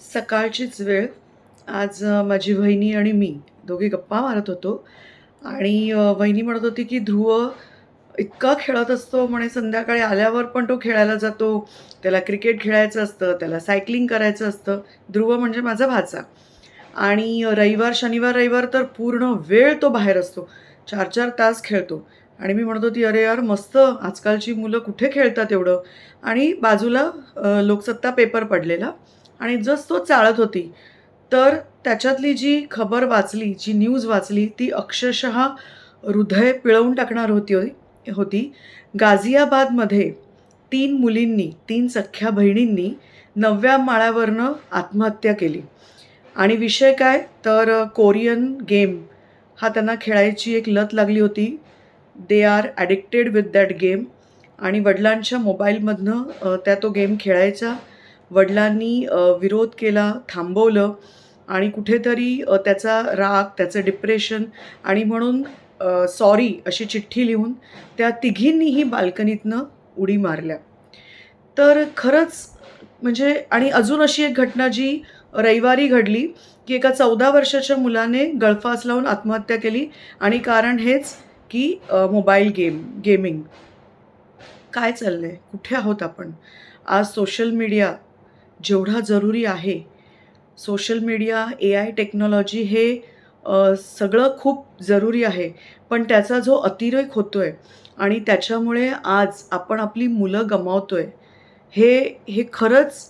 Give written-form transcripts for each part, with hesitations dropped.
सकाळचीच वेळ. आज माझी वहिनी आणि मी दोघे गप्पा मारत होतो आणि वहिनी म्हणत होती, की "ध्रुव इतका खेळत असतो म्हणे संध्याकाळी आल्यावर पण तो खेळायला जातो. त्याला क्रिकेट खेळायचं असतं, त्याला सायकलिंग करायचं असतं." ध्रुव म्हणजे माझा भाचा. आणि रविवार, शनिवार, रविवार तर पूर्ण वेळ तो बाहेर असतो. 4-4 तास खेळतो. आणि मी म्हणत होती, "अरे यार मस्त, आजकालची मुलं कुठे खेळतात एवढं?" आणि बाजूला लोकसत्ता पेपर पडलेला आणि जस्ट तो चाळत होती. तर त्याच्यातली जी खबर वाचली, जी न्यूज वाचली, ती अक्षरशः हृदय पिळवून टाकणार होती. गाझियाबादमध्ये 3 मुलींनी, 3 सख्ख्या बहिणींनी 9व्या माळ्यावरनं आत्महत्या केली. आणि विषय काय तर कोरियन गेम हा त्यांना खेळायची एक लत लागली होती. They are addicted with that game आणि वडिलांच्या मोबाईलमधनं त्या तो गेम खेळायच्या. वडिलांनी विरोध केला, थांबवलं आणि कुठेतरी त्याचा राग, त्याचं डिप्रेशन आणि म्हणून सॉरी अशी चिठ्ठी लिहून त्या तिघींनीही बाल्कनीतनं उडी मारल्या. तर खरंच म्हणजे आणि अजून अशी एक घटना जी रविवारी घडली, की एका 14 वर्षाच्या मुलाने गळफास लावून आत्महत्या केली आणि कारण हेच, की मोबाईल गेमिंग. काय चाललंय? कुठे आहोत आपण? आज सोशल मीडिया जेवढा जरुरी आहे, सोशल मीडिया, एआय टेक्नॉलॉजी हे सगळं खूप जरुरी आहे. पण त्याचा जो अतिरेक होतोय आणि त्याच्यामुळे आज आपण आपली मुलं गमावतोय, हे हे खरंच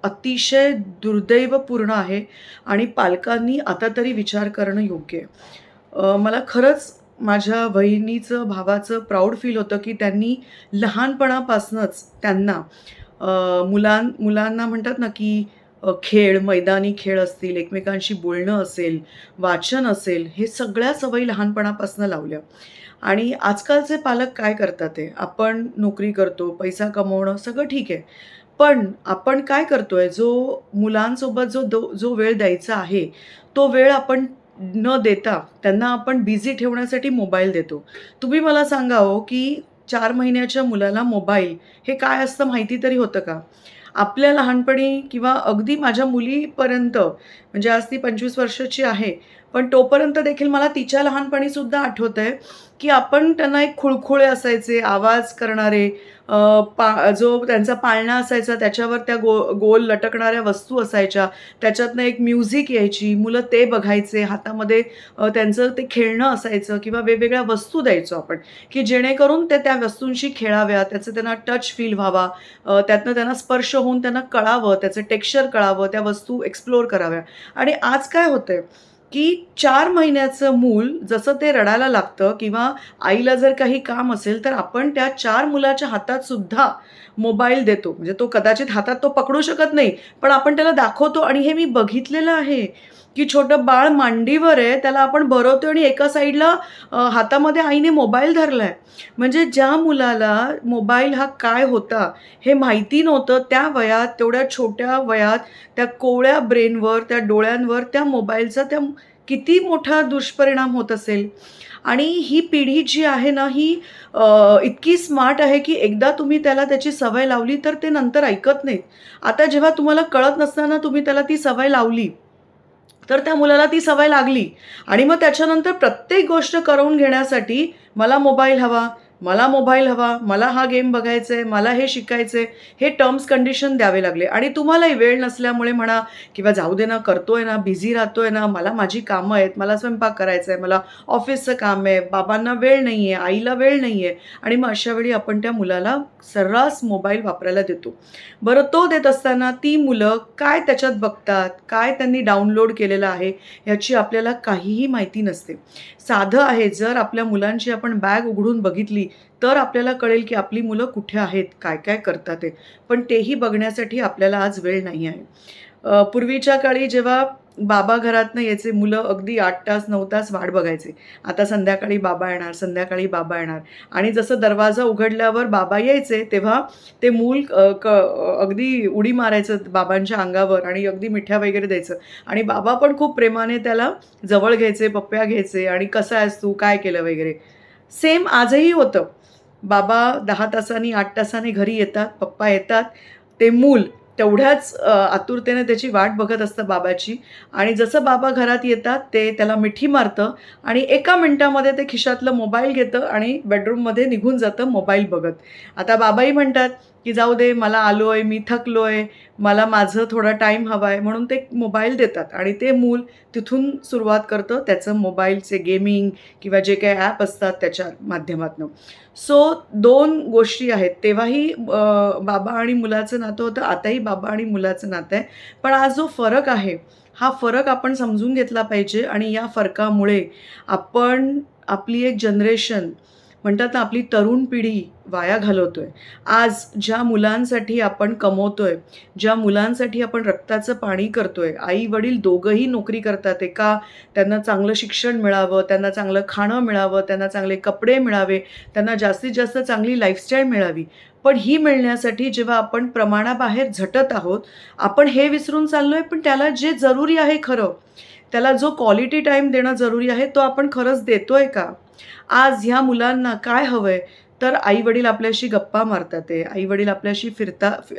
अतिशय दुर्दैवपूर्ण आहे आणि पालकांनी आता तरी विचार करणं योग्य आहे. मला खरंच माझ्या वहिनीचं, भावाचं प्राउड फील होतं, की त्यांनी लहानपणापासूनच त्यांना मुलांना म्हणतात ना, की खेळ, मैदानी खेळ असतील, एकमेकांशी बोलणं असेल, वाचन असेल, हे सगळ्या सवयी लहानपणापासून लावल्या. आणि आजकालचे पालक काय करतात आहे, आपण नोकरी करतो, पैसा कमवणं सगळं ठीक आहे. पण आपण काय करतोय, जो मुलांसोबत जो वेळ द्यायचा आहे, तो वेळ आपण न देता त्यांना आपण बिझी ठेवण्यासाठी मोबाईल देतो. तुम्ही मला सांगा हो, की 4 महिन्याच्या मुलाला मोबाईल हे काय असतं माहिती तरी होतं का? आपल्या लहानपणी किंवा अगदी माझ्या मुलीपर्यंत म्हणजे आज ती 25 वर्षाची आहे. पण तोपर्यंत देखील मला तिच्या लहानपणीसुद्धा आठवतंय, की आपण त्यांना एक खुळखुळे असायचे, आवाज करणारे अ, जो त्यांचा पाळणा असायचा त्याच्यावर त्या गोल लटकणाऱ्या वस्तू असायच्या. त्याच्यातनं एक म्युझिक यायची. मुलं ते बघायचे. हातामध्ये त्यांचं ते खेळणं असायचं किंवा वेगवेगळ्या वस्तू द्यायचो आपण, की जेणेकरून ते त्या वस्तूंशी खेळाव्या, त्याचं त्यांना टच फील व्हावा. त्यातनं त्यांना स्पर्श होऊन त्यांना कळावं, त्याचं टेक्स्चर कळावं, त्या वस्तू एक्सप्लोर कराव्या. आणि आज काय होतंय, की 4 महिन्याचं मूल जसं ते रडायला लागतं किंवा आईला जर काही काम असेल, तर आपण त्या 4 मुलाच्या हातात सुद्धा मोबाईल देतो. म्हणजे तो कदाचित हातात तो पकडू शकत नाही, पण आपण त्याला दाखवतो आणि हे मी बघितलेलं आहे, की छोटं बाळ मांडीवर आहे, त्याला आपण भरवतोय आणि एका साईडला हातामध्ये आईने मोबाईल धरलाय. म्हणजे ज्या मुलाला मोबाईल हा काय होता, हे माहिती नव्हतं, त्या वयात, तेवढ्या छोट्या वयात, त्या कोवळ्या ब्रेनवर, त्या डोळ्यांवर त्या मोबाईलचा किती मोठा दुष्परिणाम होत असेल. आणि ही पिढी जी आहे ना, ही इतकी स्मार्ट आहे, की एकदा तुम्ही त्याला त्याची सवय लावली, तर ते नंतर ऐकत नाहीत. आता जेव्हा तुम्हाला कळत नसताना तुम्ही त्याला ती सवय लावली, तर त्या मुलाला ती सवय लागली आणि मग त्याच्यानंतर प्रत्येक गोष्ट करवून घेण्यासाठी मला मोबाईल हवा, मला मोबाईल हवा, मला हा गेम बघायचा आहे, मला हे शिकायचं आहे, हे टर्म्स कंडिशन द्यावे लागले आणि तुम्हालाही वेळ नसल्यामुळे म्हणा किंवा जाऊ दे ना, करतोय ना, बिझी राहतोय ना, मला माझी कामं आहेत, मला स्वयंपाक करायचा आहे, मला ऑफिसचं काम आहे, बाबांना वेळ नाही आहे, आईला वेळ नाही आहे आणि मग अशा वेळी आपण त्या मुलाला सर्रास मोबाईल वापरायला देतो. बरं तो देत असताना ती मुलं काय त्याच्यात बघतात, काय त्यांनी डाउनलोड केलेलं आहे, ह्याची आपल्याला काहीही माहिती नसते. साधं आहे, जर आपल्या मुलांची आपण बॅग उघडून बघितली, तर आपल्याला कळेल की आपली मुलं कुठे आहेत, काय-काय करतात आहे. पण तेही बघण्यासाठी आपल्याला आज वेळ नाही आहे. पूर्वीच्या काळी जेव्हा बाबा घरातनं यायचे, मुलं अगदी 8 तास, 9 तास वाट बघायचे. आता संध्याकाळी बाबा येणार, संध्याकाळी बाबा येणार आणि जसं दरवाजा उघडल्यावर बाबा यायचे, तेव्हा ते मूल अगदी उडी मारायचं बाबांच्या अंगावर आणि अगदी मिठ्या वगैरे द्यायचं आणि बाबा पण खूप प्रेमाने त्याला जवळ घ्यायचे, पप्प्या घ्यायचे आणि "कसा आहेस तू? काय केलं?" वगैरे. सेम आजही होतं. बाबा 10 तासांनी, 8 तासांनी घरी येतात, पप्पा येतात. ते मूल तेवढ्याच आतुरतेने त्याची वाट बघत असतं बाबाची आणि जसं बाबा घरात येतात ते त्याला मिठी मारतं आणि एका मिनिटामध्ये ते खिशातलं मोबाईल घेतं आणि बेडरूममध्ये निघून जातं मोबाईल बघत. आता बाबाही म्हणतात, की "जाऊ दे, मला आलोय, मी थकलोय, मला माझं थोडा टाईम हवाय." म्हणून ते मोबाईल देतात आणि ते मूल तिथून सुरुवात करतं त्याचं मोबाईलचे गेमिंग किंवा जे काही ॲप असतात त्याच्या माध्यमातनं. सो 2 गोष्टी आहेत. तेव्हाही बाबा आणि मुलाचं नातं होतं, आताही बाबा आणि मुलाचं नातं आहे. पण आज जो फरक आहे, हा फरक आपण समजून घेतला पाहिजे आणि या फरकामुळे आपण आपली एक जनरेशन म्हणतात ना, आपली तरुण पिढी वाया घालवतोय. आज ज्या मुलांसाठी आपण कमवतोय, ज्या मुलांसाठी आपण रक्ताचं पाणी करतोय, आई-वडील दोघंही नोकरी करतात आहे का? त्यांना चांगलं शिक्षण मिळावं, त्यांना चांगलं खाणं मिळावं, त्यांना चांगले कपडे मिळावे, त्यांना जास्तीत जास्त चांगली लाईफस्टाईल मिळावी. पण ही मिळण्यासाठी जेव्हा आपण प्रमाणाबाहेर झटत आहोत, आपण हे विसरून चाललोय, पण त्याला जे जरुरी आहे खरं, त्याला जो क्वालिटी टाईम देणं जरुरी आहे, तो आपण खरंच देतोय का? आज ह्या मुलांना काय हवंय, तर आई-वडील आपल्याशी गप्पा मारतात आहे, आई-वडील आपल्याशी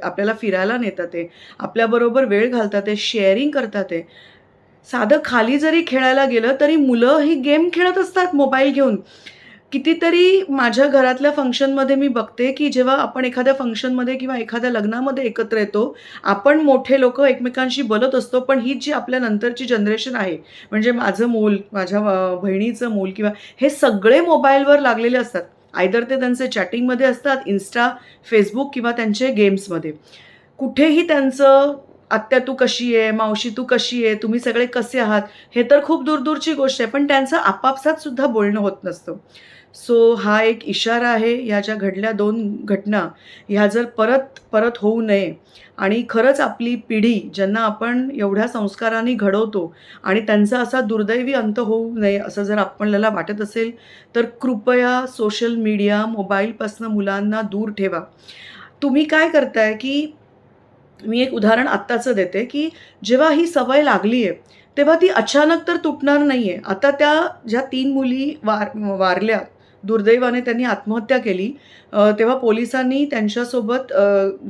आपल्याला फिरायला नेतात आहे, आपल्याबरोबर वेळ घालतात आहे, शेअरिंग करतात आहे. साधं खाली जरी खेळायला गेलं, तरी मुलं ही गेम खेळत असतात मोबाईल घेऊन. कितीतरी माझ्या घरातल्या फंक्शनमध्ये मी बघते, की जेव्हा आपण एखाद्या फंक्शनमध्ये किंवा एखाद्या लग्नामध्ये एकत्र येतो, आपण मोठे लोकं एकमेकांशी बोलत असतो. पण ही जी आपल्या नंतरची जनरेशन आहे, म्हणजे माझं मूल, माझ्या बहिणीचं मूल किंवा हे सगळे मोबाईलवर लागलेले असतात. आयदर ते त्यांचे चॅटिंगमध्ये असतात, Insta, Facebook किंवा त्यांचे गेम्समध्ये. कुठेही त्यांचं "आत्या तू कशी आहे? मावशी तू कशी आहे? तुम्ही सगळे कसे आहात?" हे तर खूप दूरची गोष्ट आहे. पण त्यांचं आपापसात सुद्धा बोलणं होत नसतं. सो हा एक इशारा आहे, ह्या ज्या घडल्या 2 घटना, ह्या जर परत होऊ नये आणि खरंच आपली पिढी ज्यांना आपण एवढ्या संस्काराने घडवतो आणि त्यांचा असा दुर्दैवी अंत होऊ नये असं जर आपल्याला वाटत असेल, तर कृपया सोशल मीडिया, मोबाईलपासून मुलांना दूर ठेवा. तुम्ही काय करताय, की मी एक उदाहरण आत्ताचं देते, की जेव्हा ही सवय लागली आहे, तेव्हा ती अचानक तर तुटणार नाहीये. आता त्या ज्या 3 मुली वारल्या, दुर्दैवाने त्यांनी आत्महत्या केली. तेव्हा पोलिसांनी त्यांच्यासोबत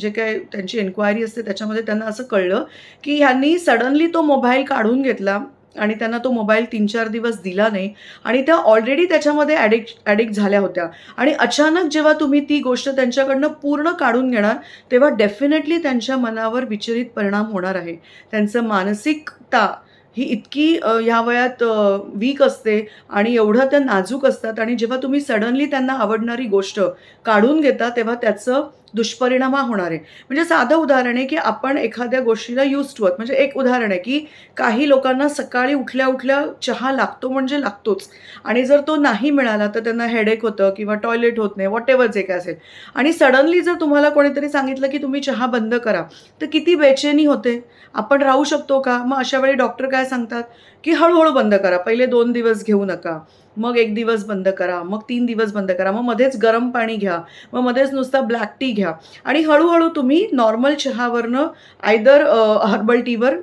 जे काही त्यांची एन्क्वायरी असते त्याच्यामध्ये त्यांना असं कळलं, की ह्यांनी सडनली तो मोबाईल काढून घेतला आणि त्यांना तो मोबाईल 3-4 दिवस दिला नाही आणि त्या ऑलरेडी त्याच्यामध्ये ॲडिक्ट झाल्या होत्या आणि अचानक जेव्हा तुम्ही ती गोष्ट त्यांच्याकडनं पूर्ण काढून घेणार, तेव्हा डेफिनेटली त्यांच्या मनावर विचलित परिणाम होणार आहे. त्यांचं मानसिकता ही इतकी ह्या वयात वीक असते आणि एवढं त्या नाजूक असतात आणि जेव्हा तुम्ही सडनली त्यांना आवडणारी गोष्ट काढून घेता, तेव्हा त्याचं दुष्परिणाम हा होणार आहे. म्हणजे साधं उदाहरण आहे, की आपण एखाद्या गोष्टीला यूज्ड टू आहोत. म्हणजे एक उदाहरण आहे, की काही लोकांना सकाळी उठल्या-उठल्या चहा लागतो म्हणजे लागतोच आणि जर तो नाही मिळाला, तर त्यांना हेडेक होतं किंवा टॉयलेट होत नाही, व्हॉटएव्हर जे काही असेल आणि सडनली जर तुम्हाला कोणीतरी सांगितलं, की तुम्ही चहा बंद करा, तर किती बेचैनी होते. आपण राहू शकतो का? मग अशा वेळी डॉक्टर काय सांगतात, की हळू बंद करा. पहिले 2 दिवस घेऊ नका. मग 1 दिवस बंद करा. मग 3 दिवस बंद करा. मग मध्येच गरम पाणी घ्या. मग मध्येच नुसता ब्लॅक टी घ्या आणि हळू तुम्ही नॉर्मल चहावरनं आयदर हर्बल टीवर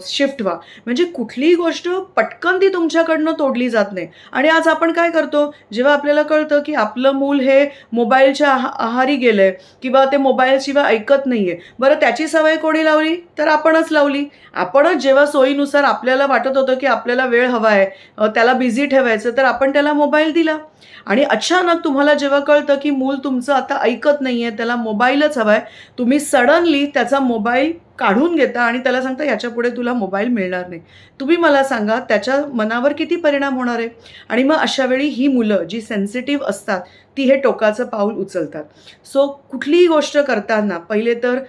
शिफ्ट व्हा. म्हणजे कुठलीही गोष्ट पटकन ती तुमच्याकडनं तोडली जात नाही. आणि आज आपण काय करतो, जेव्हा आपल्याला कळतं, की आपलं मूल हे मोबाईलच्या आहारी गेलंय किंवा ते मोबाईलशिवाय ऐकत नाहीये. बरं त्याची सवय कोणी लावली? तर आपणच लावली. आपणच जेव्हा सोयीनुसार आपल्याला वाटत होतं, की आपल्याला वेळ हवा आहे, त्याला बिझी ठेवायचं, तर आपण त्याला मोबाईल दिला. आणि अचानक तुम्हाला जेव्हा कळतं, की मूल तुमचं आता ऐकत नाहीये, त्याला मोबाईलच हवाय, तुम्ही सडनली त्याचा मोबाईल काढून घेता आणि त्याला सांगता, "ह्याच्यापुढे तुला मोबाईल मिळणार नाही." तुम्ही मला सांगा, त्याच्या मनावर किती परिणाम होणार आहे? आणि मग अशा वेळी ही मुलं जी सेन्सिटिव्ह असतात, ती हे टोकाचं पाऊल उचलतात. सो कुठलीही गोष्ट करताना पहिले तर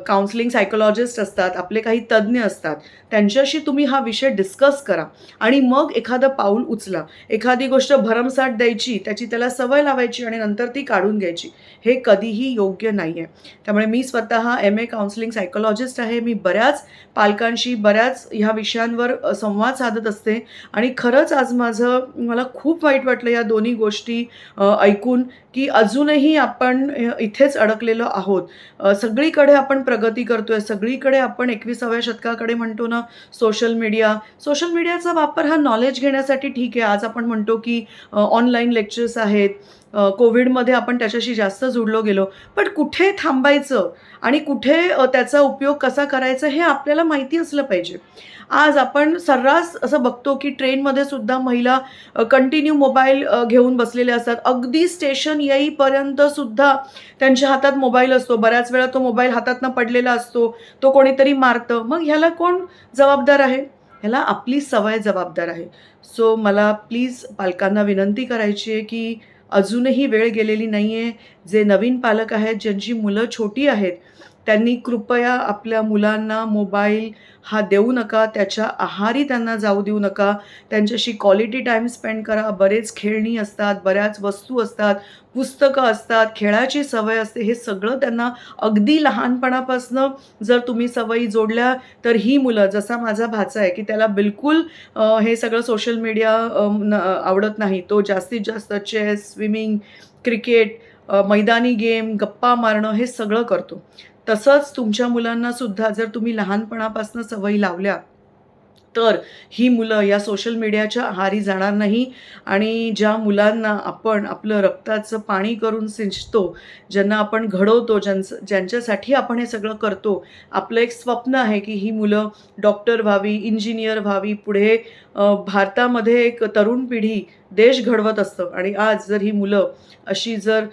काउन्सिलिंग सायकॉलॉजिस्ट असतात, आपले काही तज्ञ असतात. त्यांच्याशी तुम्ही हा विषय डिस्कस करा आणि मग एखादं पाऊल उचला. एखादी गोष्ट भरमसाठ द्यायची, त्याची त्याला सवय लावायची आणि नंतर ती काढून घ्यायची. हे कधीही योग्य नाही आहे. त्यामुळे मी स्वतः एम.ए. काउन्सिलिंग सायकॉलॉजिस्ट आहे. मी बऱ्याच पालकांशी बऱ्याच ह्या विषयांवर संवाद साधत असते आणि खरंच आज मला खूप वाईट वाटलं या दोन्ही गोष्टी ऐकून, की अजूनही आपण इथेच अडकलेलो आहोत. सगळीकडे आपण प्रगती करतोय, सगळीकडे आपण 21व्या शतकाकडे म्हणतो ना, सोशल मीडिया. सोशल मीडियाचा वापर हा नॉलेज घेण्यासाठी ठीक आहे. आज आपण म्हणतो की ऑनलाईन लेक्चर्स आहेत. कोविडमध्ये आपण त्याच्याशी जास्त जुडलो गेलो. पण कुठे थांबायचं आणि कुठे त्याचा उपयोग कसा करायचा हे आपल्याला माहिती असलं पाहिजे. आज आपण सर्रास असं बघतो, की ट्रेनमध्ये सुद्धा महिला कंटिन्यू मोबाईल घेऊन बसलेल्या असतात. अगदी स्टेशन येईपर्यंत सुद्धा त्यांच्या हातात मोबाईल असतो. बऱ्याच वेळा तो मोबाईल हातातनं पडलेला असतो. तो कोणीतरी मारतं. मग ह्याला कोण जबाबदार आहे? ह्याला आपली सवय जबाबदार आहे. सो मला प्लीज पालकांना विनंती करायची आहे, की अजूनही वेळ गेलेली नाहीये. जे नवीन पालक आहेत, ज्यांची मुलं छोटी आहेत, त्यांनी कृपया आपल्या मुलांना मोबाईल हा देऊ नका. त्याच्या आहारी त्यांना जाऊ देऊ नका. त्यांच्याशी क्वालिटी टाईम स्पेंड करा. बरेच खेळणी असतात, बऱ्याच वस्तू असतात, पुस्तकं असतात, खेळाची सवय असते. हे सगळं त्यांना अगदी लहानपणापासनं जर तुम्ही सवयी जोडल्या, तर ही मुलं जसा माझा भाचा आहे, की त्याला बिलकुल हे सगळं सोशल मीडिया आवडत नाही. तो जास्तीत जास्त चेस, स्विमिंग, क्रिकेट, मैदानी गेम, गप्पा मारणं हे सगळं करतो. तसंच तुमच्या मुलांना सुद्धा जर तुम्ही लहानपणापासून सवयी लावल्या, तर ही मुलं या सोशल मीडियाच्या आहारी जाणार नाही आणि ज्या मुलांना आपण आपलं रक्ताचं पाणी करून सिंचतो, ज्यांना आपण घडवतो, ज्यांच्यासाठी आपण हे सगळं करतो, आपलं एक स्वप्न आहे की ही मुलं डॉक्टर व्हावी, इंजिनियर व्हावी, पुढे भारतामध्ये एक तरुण पिढी देश घडवत असतं आणि आज जर ही मुलं अशी जर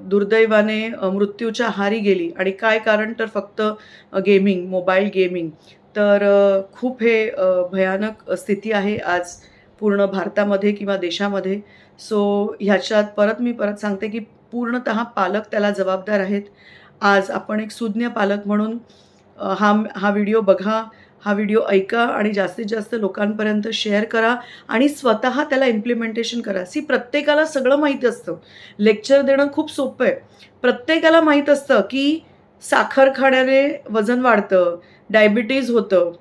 दुर्दैवाने मृत्यूच्या आहारी गेली आणि काय कारण तर फक्त गेमिंग, मोबाईल गेमिंग. तर खूप हे भयानक स्थिती आहे आज पूर्ण भारतामध्ये किंवा देशामध्ये. सो ह्याच्यात मी परत सांगते, की पूर्णतः पालक त्याला जबाबदार आहेत. आज आपण एक सुज्ञ पालक म्हणून हा हा व्हिडिओ बघा, हा व्हिडिओ ऐका आणि जास्तीत जास्त लोकांपर्यंत शेअर करा आणि स्वतः त्याला इम्प्लिमेंटेशन करा. प्रत्येकाला सगळं माहीत असतं. लेक्चर देणं खूप सोपं आहे. प्रत्येकाला माहीत असतं, की साखर खाण्याने वजन वाढतं, डायबिटीज होतं.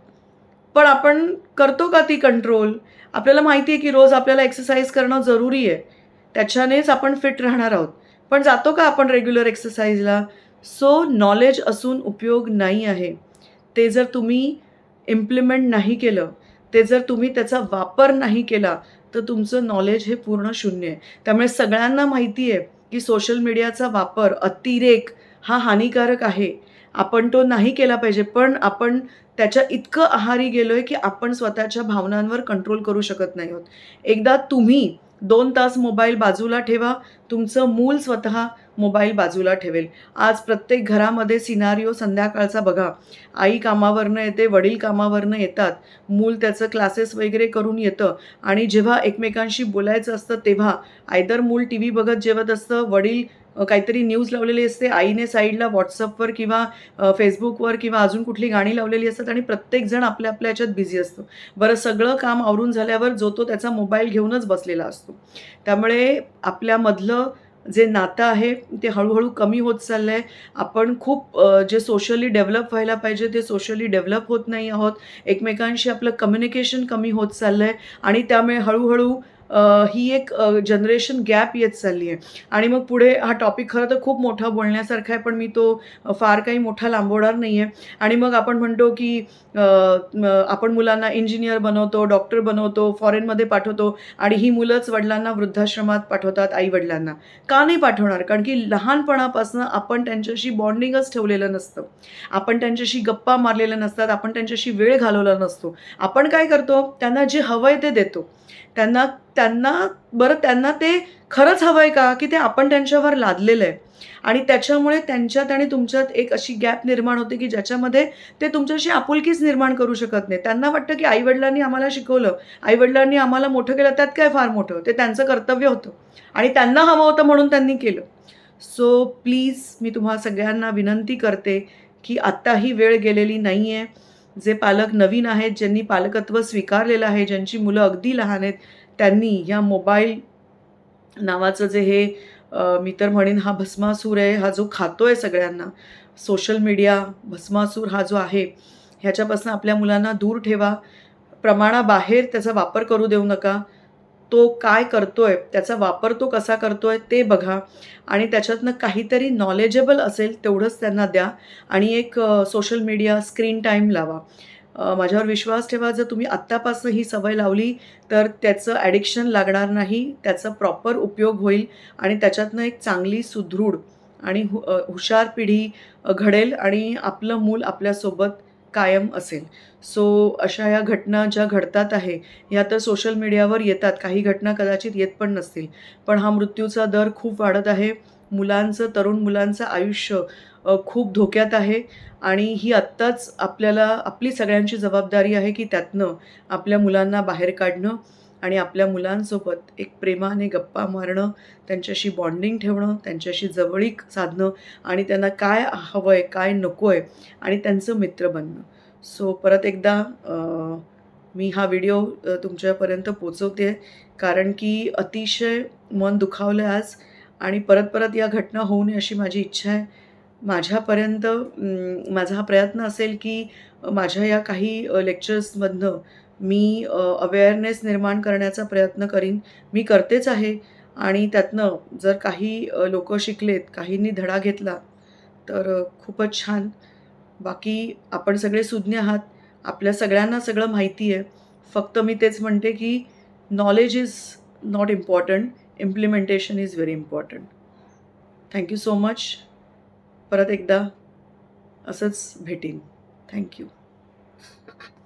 पण आपण करतो का ती कंट्रोल? आपल्याला माहिती आहे, की रोज आपल्याला एक्सरसाइज करणं जरुरी आहे. त्याच्यानेच आपण फिट राहणार आहोत. पण जातो का आपण रेग्युलर एक्सरसाइजला? सो नॉलेज असून उपयोग नाही आहे. ते जर तुम्ही इम्प्लिमेंट नाही केलं, ते जर तुम्ही त्याचा वापर नाही केला, तर तुमचं नॉलेज हे पूर्ण शून्य आहे. त्यामुळे सगळ्यांना माहिती आहे, की सोशल मीडियाचा वापर, अतिरेक हा हानिकारक आहे. आपण तो नाही केला पाहिजे. पण आपण त्याच्या इतकं आहारी गेलोय, की आपण स्वतःच्या भावनांवर कंट्रोल करू शकत नाही आहोत. एकदा तुम्ही 2 तास मोबाईल बाजूला ठेवा, तुमचं मूल स्वतः मोबाईल बाजूला ठेवेल. आज प्रत्येक घरामध्ये सिनारिओ संध्याकाळचा बघा. आई कामावरनं येते, वडील कामावरनं येतात. मूल त्याचं क्लासेस वगैरे करून येतं आणि जेव्हा एकमेकांशी बोलायचं असतं तेव्हा आयदर मूल टीव्ही बघत जेवत असतं, वडील काहीतरी न्यूज लावलेली असते, आईने साईडला WhatsAppवर किंवा Facebookवर किंवा अजून कुठली गाणी लावलेली असतात आणि प्रत्येकजण आपल्या आपल्या ह्याच्यात बिझी असतो. बरं सगळं काम आवरून झाल्यावर जो तो त्याचा मोबाईल घेऊनच बसलेला असतो. त्यामुळे आपल्यामधलं जे नातं आहे ते हळू कमी होत चाललंय. आपण खूप जे सोशली डेव्हलप व्हायला पाहिजे ते सोशली डेव्हलप होत नाही आहोत. एकमेकांशी आपलं कम्युनिकेशन कमी होत चाललंय आणि त्यामुळे हळू ही एक जनरेशन गॅप येत चालली आहे. आणि मग पुढे हा टॉपिक खरं तर खूप मोठा बोलण्यासारखा आहे, पण मी तो फार काही मोठा लांबवणार नाही आहे. आणि मग आपण म्हणतो की आपण मुलांना इंजिनियर बनवतो, डॉक्टर बनवतो, फॉरेनमध्ये पाठवतो आणि ही मुलंच वडिलांना वृद्धाश्रमात पाठवतात आई-वडिलांना. का नाही पाठवणार? कारण की लहानपणापासून आपण त्यांच्याशी बॉन्डिंगच ठेवलेलं नसतं. आपण त्यांच्याशी गप्पा मारलेल्या नसतात, आपण त्यांच्याशी वेळ घालवला नसतो. आपण काय करतो? त्यांना जे हवंय ते देतो. त्यांना त्यांना त्यांना ते खरंच हवंय का? की ते आपण त्यांच्यावर लादलेलं आहे आणि त्याच्यामुळे त्यांच्यात आणि तुमच्यात एक अशी गॅप निर्माण होते, की ज्याच्यामध्ये ते तुमच्याशी आपुलकीच निर्माण करू शकत नाही. त्यांना वाटतं, की आई-वडिलांनी आम्हाला शिकवलं, आई-वडिलांनी आम्हाला मोठं केलं, त्यात काय फार मोठं? ते त्यांचं कर्तव्य होतं आणि त्यांना हवं होतं म्हणून त्यांनी केलं. सो प्लीज मी तुम्हा सगळ्यांना विनंती करते, की आत्ताही वेळ गेलेली नाहीये. जे पालक नवीन आहेत, ज्यांनी पालकत्व स्वीकारलेलं आहे, ज्यांची मुलं अगदी लहान आहेत, त्यांनी या मोबाईल नावाचं जे हे मी तर म्हणेन हा भस्मासूर आहे, हा जो खातोय सगळ्यांना, सोशल मीडिया भस्मासूर हा जो आहे, ह्याच्यापासून आपल्या मुलांना दूर ठेवा. प्रमाणाबाहेर त्याचा वापर करू देऊ नका. तो काय करतोय, त्याचा वापर तो कसा करतोय ते बघा आणि त्याच्यातनं काहीतरी नॉलेजेबल असेल तेवढंच त्यांना द्या आणि एक सोशल मीडिया स्क्रीन टाईम लावा. माझ्यावर विश्वास ठेवा, जर तुम्ही आत्तापासून ही सवय लावली, तर त्याचं ॲडिक्शन लागणार नाही, त्याचा प्रॉपर उपयोग होईल आणि त्याच्यातनं एक चांगली सुदृढ आणि हुशार पिढी घडेल आणि आपलं मूल आपल्यासोबत कायम असेल. सो अशा या घटना ज्या घडतात आहे, ह्या तर सोशल मीडियावर येतात. काही घटना कदाचित येत पण नसतील. पण हा मृत्यूचा दर खूप वाढत आहे. मुलांचं, तरुण मुलांचं आयुष्य खूप धोक्यात आहे आणि ही आत्ताच आपल्याला आपली सगळ्यांची जबाबदारी आहे, की त्यातनं आपल्या मुलांना बाहेर काढणं आणि आपल्या मुलांसोबत एक प्रेमाने गप्पा मारणं, त्यांच्याशी बॉन्डिंग ठेवणं, त्यांच्याशी जवळीक साधणं आणि त्यांना काय हवंय, काय नकोय आणि त्यांचं मित्र बनणं. सो परत एकदा मी हा व्हिडिओ तुमच्यापर्यंत पोहोचवतेय कारण की अतिशय मन दुखावलं आज आणि परत-परत या घटना होऊ नये अशी माझी इच्छा आहे. माझ्यापर्यंत माझा हा प्रयत्न असेल की माझ्या या काही लेक्चर्समधनं मी अवेअरनेस निर्माण करण्याचा प्रयत्न करीन. मी करतेच आहे आणि त्यातनं जर काही शिकलेत, काहींनी धडा घेतला, तर खूपच छान. बाकी आपण सगळे सुज्ञ आहात. आपल्या सगळ्यांना सगळं माहिती आहे. फक्त मी तेच म्हणते की knowledge is not important, implementation is very important. Thank so much. परत एकदा असंच भेटीन. थँक